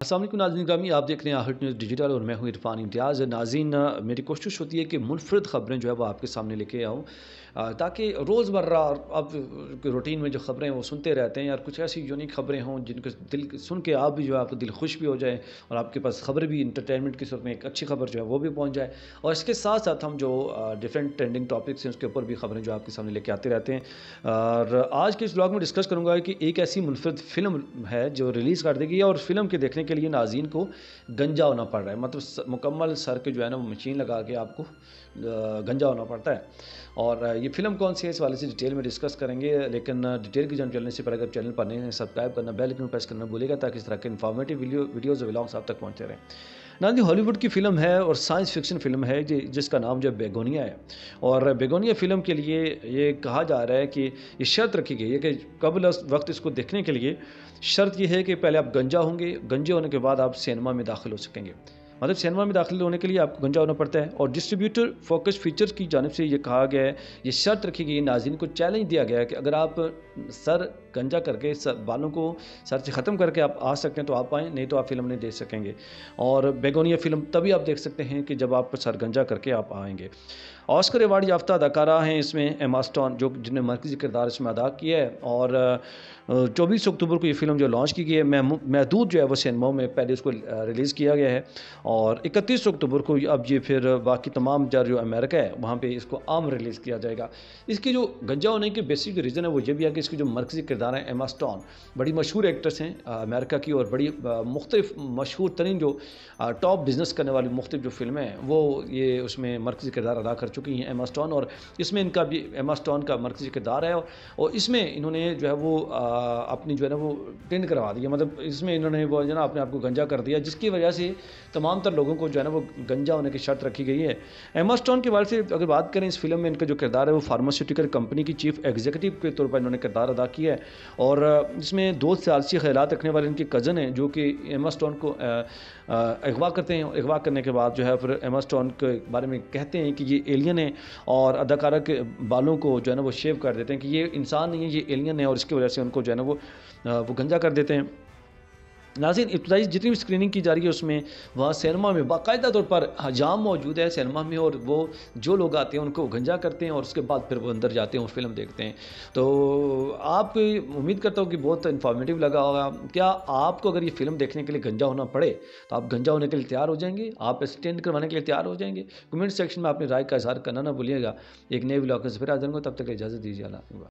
अस्सलाम वालेकुम नाज़रीन ग्रामी, आप देख रहे हैं आहट न्यूज़ डिजिटल और मैं हूं इरफान इम्तियाज़। नाज़रीन, मेरी कोशिश होती है कि मुनफरद ख़बरें जो है वो आपके सामने लेके आऊँ, ताकि रोज़मर्रा अब रूटीन में जो ख़बरें हैं वो सुनते रहते हैं यार, कुछ ऐसी यूनिक ख़बरें हों जिनको दिल सुन के आप भी जो है आपका दिल खुश भी हो जाए और आपके पास ख़बर भी इंटरटेनमेंट की सूरत में एक अच्छी ख़बर जो है वो भी पहुँच जाए। और इसके साथ साथ हम जो डिफरेंट ट्रेंडिंग टॉपिक्स हैं उसके ऊपर भी ख़बरें जो आपके सामने लेके आते रहते हैं। और आज के इस ब्लॉग में डिस्कस करूँगा कि एक ऐसी मुनफरद फ़िल्म है जो रिलीज़ कर दी गई है और फ़िल्म के देखने के लिए नाज़रीन को गंजा होना पड़ रहा है। मतलब मुकम्मल सर के जो है ना वो मशीन लगा के आपको गंजा होना पड़ता है। और ये फ़िल्म कौन सी है इस वाले से डिटेल में डिस्कस करेंगे, लेकिन डिटेल की जानकारी चलने से पहले अगर चैनल पर नए हैं सब्सक्राइब करना, बेल आइकन प्रेस करना भूलिएगा ताकि इस तरह के इन्फॉर्मेटिव वीडियोज़ और व्लॉग्स आप तक पहुँचते रहें। ना जी, हॉलीवुड की फ़िल्म है और साइंस फ़िक्शन फ़िल्म है जिसका नाम जो है बेगोनिया है। और बेगोनिया फ़िल्म के लिए ये कहा जा रहा है कि ये शर्त रखी गई है कि कबल वक्त इसको देखने के लिए शर्त ये है कि पहले आप गंजा होंगे, गंजे होने के बाद आप सिनेमा में दाखिल हो सकेंगे। मतलब सिनेमा में दाखिल होने के लिए आपको गंजा होना पड़ता है। और डिस्ट्रीब्यूटर फोकस फीचर्स की जानिब से ये कहा गया है, ये शर्त रखी गई है, नाज़रीन को चैलेंज दिया गया है कि अगर आप सर गंजा करके बालों को सर से ख़त्म करके आप आ सकते हैं तो आप आएँ, नहीं तो आप फ़िल्म नहीं देख सकेंगे। और बेगोनिया फ़िल्म तभी आप देख सकते हैं कि जब आप सर गंजा करके आप आएँगे। ऑस्कर अवार्ड याफ्ता अदाकारा हैं इसमें एमा स्टोन, जो जिन्होंने मरकज़ी किरदार इसमें अदा किया है। और 24 अक्टूबर को ये फ़िल्म जो लॉन्च की गई है, महदूद जो है वो सिनेमाओं में पहले उसको रिलीज़ किया गया है। और 31 अक्टूबर को अब ये फिर बाकी तमाम जो अमेरिका है वहाँ पे इसको आम रिलीज़ किया जाएगा। इसकी जो गंजा होने की बेसिक रीज़न है वो ये भी है कि इसकी जो मरकज़ी किरदार है एमा स्टोन, बड़ी मशहूर एक्ट्रेस हैं अमेरिका की, और बड़ी मुख्तलिफ मशहूर तरीन जो टॉप बिज़नेस करने वाली मुख्तलिफ जो फ़िल्में हैं वो ये उसमें मरकज़ी किरदार अदा कर चुकी हैं एमा स्टोन। और इसमें इनका भी एमा स्टोन का मरकज़ी किरदार है। और इसमें इन्होंने जो है वो अपनी जो है ना वो टिंड करवा दी है। मतलब इसमें इन्होंने वो जो ना अपने आप को गंजा कर दिया, जिसकी वजह से तमाम तर लोगों को जो है ना वो गंजा होने की शर्त रखी गई है। एमा स्टोन के बारे से अगर बात करें, इस फिल्म में इनका जो किरदार है वो फार्मास्यूटिकल कंपनी की चीफ एग्जीक्यूटिव के तौर पर इन्होंने किरदार अदा किया है। और इसमें 2 सियासी ख़यालात रखने वाले इनके कज़न हैं जो कि एमा स्टोन को अगवा करते हैं। अगवा करने के बाद जो है फिर एमा स्टोन के बारे में कहते हैं कि ये एलियन है, और अदाकारा के बालों को जो है ना वो शेव कर देते हैं कि ये इंसान नहीं है, ये एलियन है, और इसकी वजह से उनको जो है ना वो गंजा कर देते हैं। नाज़रीन, इब्तदाई जितनी भी स्क्रीनिंग की जा रही है उसमें वहाँ सिनेमा में बाकायदा तौर पर हजाम मौजूद है सिनेमा में, और वो जो लोग आते हैं उनको गंजा करते हैं और उसके बाद फिर वो अंदर जाते हैं और फिल्म देखते हैं। तो आप उम्मीद करता हूँ कि बहुत इन्फॉर्मेटिव लगा होगा। क्या आपको अगर ये फ़िल्म देखने के लिए गंजा होना पड़े तो आप गंजा होने के लिए तैयार हो जाएंगे? आप स्टेंड करवाने के लिए तैयार हो जाएंगे? कमेंट सेक्शन में अपनी राय का इज़हार करना ना भूलिएगा। एक नए व्लॉग से फिर हाज़िर होंगे, तब तक इजाज़त दीजिए। अल्लाह हाफ़िज़।